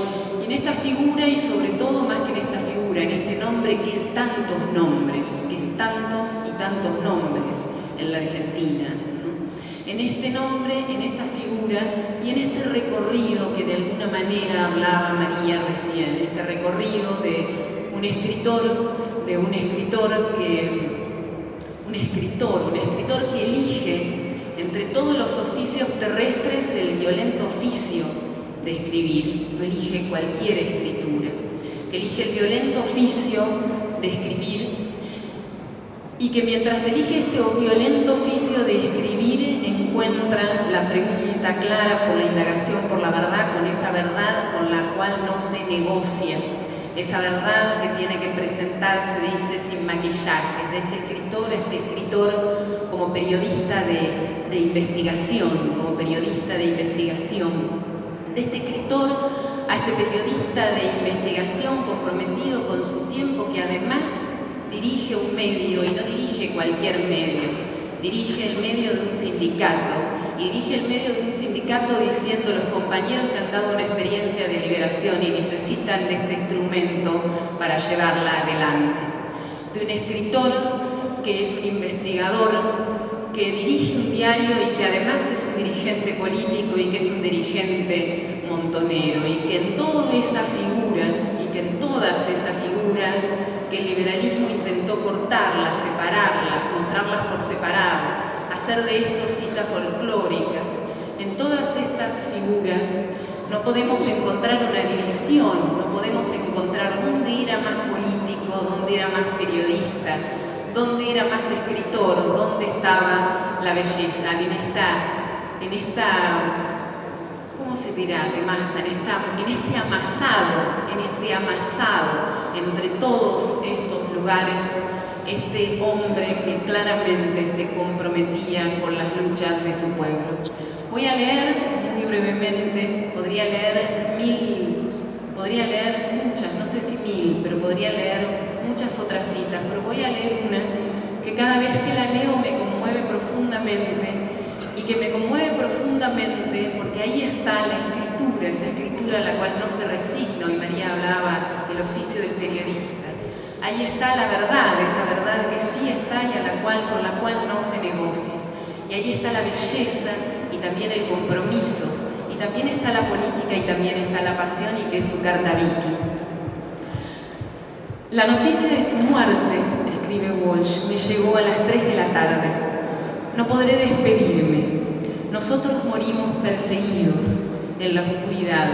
y en esta figura, y sobre todo más que en esta figura, en este nombre que es tantos nombres, que es tantos y tantos nombres en la Argentina, ¿no? En este nombre, en esta figura y en este recorrido que de alguna manera hablaba María recién, este recorrido de un escritor que elige entre todos los oficios terrestres el violento oficio de escribir, no elige cualquier escritura, que elige el violento oficio de escribir, y que mientras elige este violento oficio de escribir encuentra la pregunta clara por la indagación por la verdad, con esa verdad con la cual no se negocia, esa verdad que tiene que presentarse, dice, sin maquillajes, de este escritor como periodista de investigación, de este escritor a este periodista de investigación comprometido con su tiempo, que además dirige un medio, y no dirige cualquier medio, dirige el medio de un sindicato, y dirige el medio de un sindicato diciendo: los compañeros se han dado una experiencia de liberación y necesitan de este instrumento para llevarla adelante. De un escritor que es un investigador, que dirige un diario y que además es un dirigente político y que es un dirigente montonero, y que en todas esas figuras, que el liberalismo intentó cortarlas, separarlas, mostrarlas por separado, hacer de esto citas folclóricas. En todas estas figuras no podemos encontrar una división, no podemos encontrar dónde era más político, dónde era más periodista, dónde era más escritor, dónde estaba la belleza. En esta ¿cómo se dirá?, de masa, en este amasado entre todos estos lugares, este hombre que claramente se comprometía con las luchas de su pueblo. Voy a leer muy brevemente, podría leer muchas, no sé si 1000, pero podría leer muchas otras citas, pero voy a leer una que cada vez que la leo me conmueve profundamente, y que me conmueve profundamente porque ahí está la escritura, esa escritura a la cual no se resigna. Y María hablaba del oficio del periodista. Ahí está la verdad, esa verdad que sí está y con la cual no se negocia. Y ahí está la belleza y también el compromiso, y también está la política y también está la pasión, y que es su carta Vicky. La noticia de tu muerte, escribe Walsh, me llegó a las 3 de la tarde. No podré despedirme. Nosotros morimos perseguidos en la oscuridad.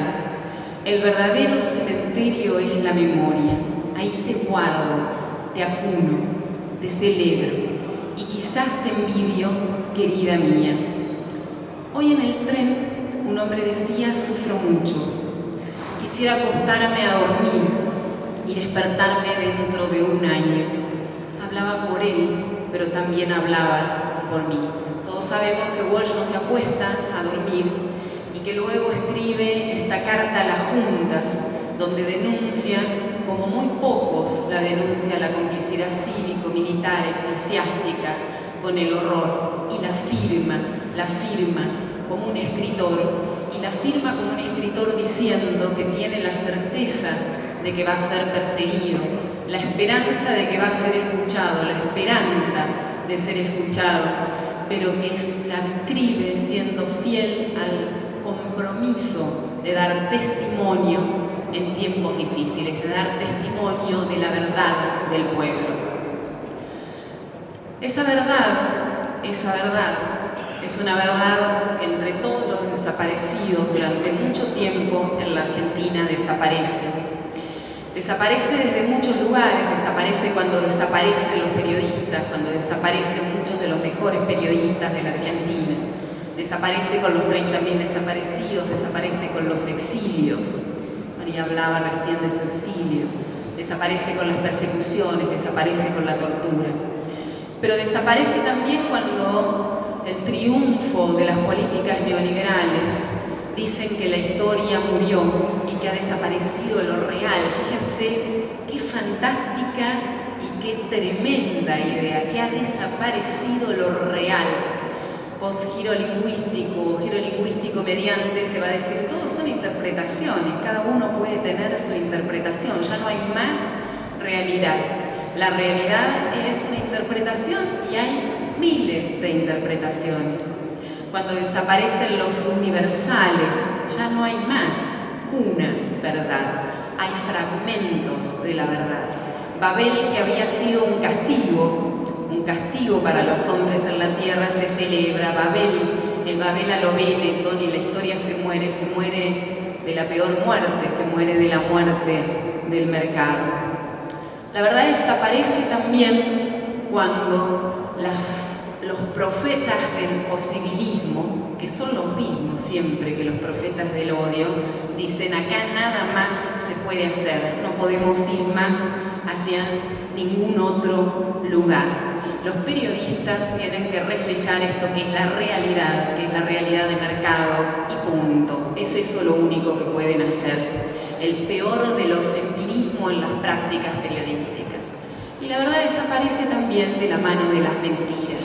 El verdadero cementerio es la memoria. Ahí te guardo, te acuno, te celebro y quizás te envidio, querida mía. Hoy en el tren un hombre decía: sufro mucho. Quisiera acostarme a dormir y despertarme dentro de un año. Hablaba por él, pero también hablaba por mí. Todos sabemos que Walsh no se acuesta a dormir y que luego escribe esta carta a las juntas, donde denuncia, como muy pocos la denuncia, la complicidad cívico-militar, eclesiástica, con el horror, y la firma como un escritor, y la firma como un escritor diciendo que tiene la certeza de que va a ser perseguido, la esperanza de que va a ser escuchado, la esperanza de ser escuchado, pero que la escribe siendo fiel al compromiso de dar testimonio en tiempos difíciles, de dar testimonio de la verdad del pueblo. Esa verdad es una verdad que entre todos los desaparecidos durante mucho tiempo en la Argentina desaparece. Desaparece desde muchos lugares, desaparece cuando desaparecen los periodistas, cuando desaparecen muchos de los mejores periodistas de la Argentina. Desaparece con los 30.000 desaparecidos, desaparece con los exilios. María hablaba recién de su exilio. Desaparece con las persecuciones, desaparece con la tortura. Pero desaparece también cuando el triunfo de las políticas neoliberales dicen que la historia murió y que ha desaparecido lo real. Fíjense qué fantástica y qué tremenda idea, que ha desaparecido lo real. Post-giro lingüístico mediante, se va a decir, todos son interpretaciones, cada uno puede tener su interpretación, ya no hay más realidad. La realidad es una interpretación y hay miles de interpretaciones. Cuando desaparecen los universales, ya no hay más una verdad, hay fragmentos de la verdad. Babel, que había sido un castigo para los hombres en la tierra, se celebra. Babel, el Babel a lo Benetton, y la historia se muere de la peor muerte, se muere de la muerte del mercado. La verdad desaparece también cuando los profetas del posibilismo, que son los mismos siempre que los profetas del odio, dicen: acá nada más se puede hacer, no podemos ir más hacia ningún otro lugar. Los periodistas tienen que reflejar esto que es la realidad de mercado, y punto. Es eso lo único que pueden hacer. El peor de los empirismos en las prácticas periodísticas. Y la verdad desaparece también de la mano de las mentiras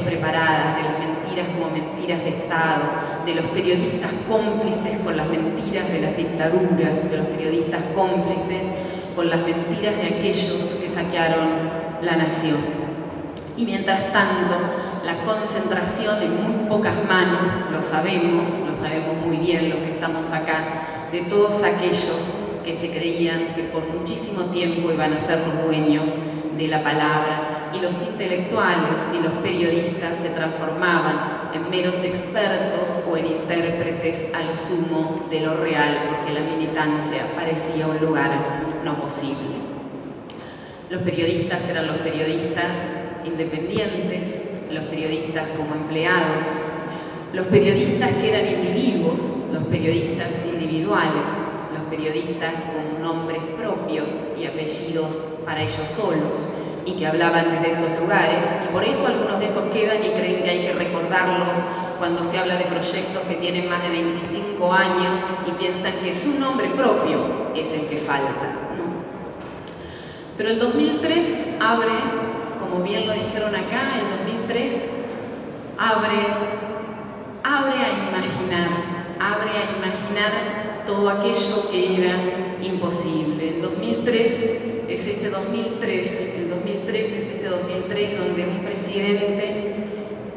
preparadas, de las mentiras como mentiras de Estado, de los periodistas cómplices con las mentiras de las dictaduras, de los periodistas cómplices con las mentiras de aquellos que saquearon la nación. Y mientras tanto, la concentración en muy pocas manos, lo sabemos muy bien los que estamos acá, de todos aquellos que se creían que por muchísimo tiempo iban a ser los dueños de la palabra, y los intelectuales y los periodistas se transformaban en meros expertos o en intérpretes a lo sumo de lo real, porque la militancia parecía un lugar no posible. Los periodistas eran los periodistas independientes, los periodistas como empleados, los periodistas que eran individuos, los periodistas individuales, los periodistas con nombres propios y apellidos para ellos solos y que hablaban desde esos lugares, y por eso algunos de esos quedan y creen que hay que recordarlos cuando se habla de proyectos que tienen más de 25 años y piensan que su nombre propio es el que falta, ¿no? Pero el 2003 abre, como bien lo dijeron acá, el 2003 abre a imaginar todo aquello que era imposible. El 2003 es este 2003, el 2003 es este 2003 donde un presidente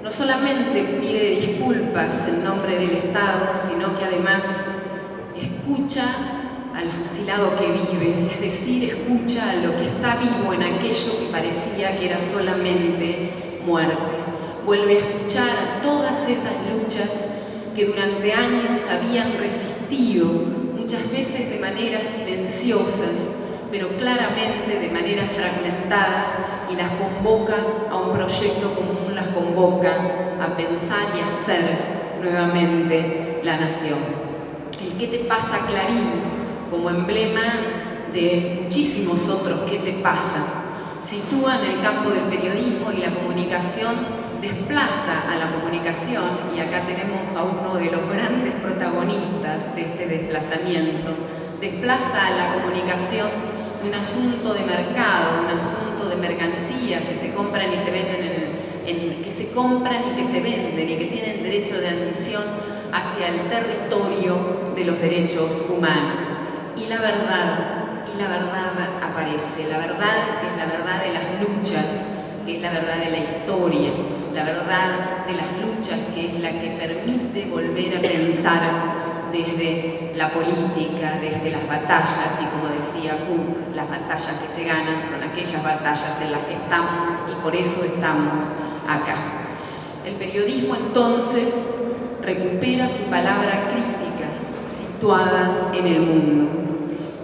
no solamente pide disculpas en nombre del Estado, sino que además escucha al fusilado que vive, es decir, escucha a lo que está vivo en aquello que parecía que era solamente muerte. Vuelve a escuchar a todas esas luchas que durante años habían resistido, muchas veces de maneras silenciosas, pero claramente de maneras fragmentadas, y las convoca a un proyecto común, las convoca a pensar y a hacer nuevamente la nación. El ¿Qué te pasa, Clarín?, como emblema de muchísimos otros ¿qué te pasa?, sitúa en el campo del periodismo y la comunicación, desplaza a la comunicación, y acá tenemos a uno de los grandes protagonistas de este desplazamiento, desplaza a la comunicación de un asunto de mercado, un asunto de mercancías que se compran y se venden que se compran y que se venden y que tienen derecho de admisión hacia el territorio de los derechos humanos. Y la verdad aparece, la verdad que es la verdad de las luchas, que es la verdad de la historia, la verdad de las luchas, que es la que permite volver a pensar desde la política, desde las batallas, y como decía Cook, las batallas que se ganan son aquellas batallas en las que estamos, y por eso estamos acá. El periodismo entonces recupera su palabra crítica, situada en el mundo,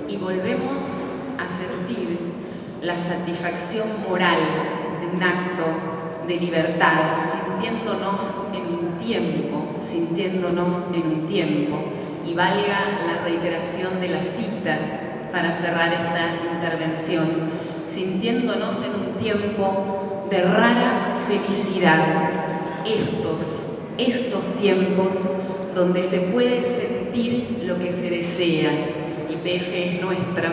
y volvemos a sentir la satisfacción moral de un acto de libertad, sintiéndonos en un tiempo, y valga la reiteración de la cita para cerrar esta intervención, sintiéndonos en un tiempo de rara felicidad, estos tiempos donde se puede sentir lo que se desea. YPF es nuestra,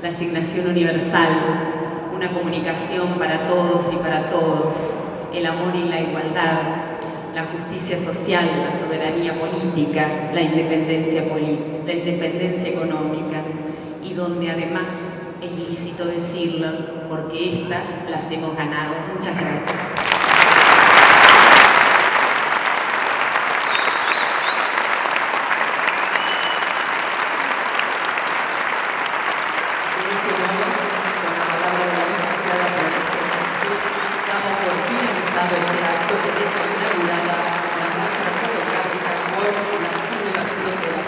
la asignación universal, una comunicación para todos y para todos, el amor y la igualdad, la justicia social, la soberanía política, la independencia económica, y donde además es lícito decirlo, porque estas las hemos ganado. Muchas gracias. Este acto que deja inaugurada la muestra fotográfica por la sublevación de la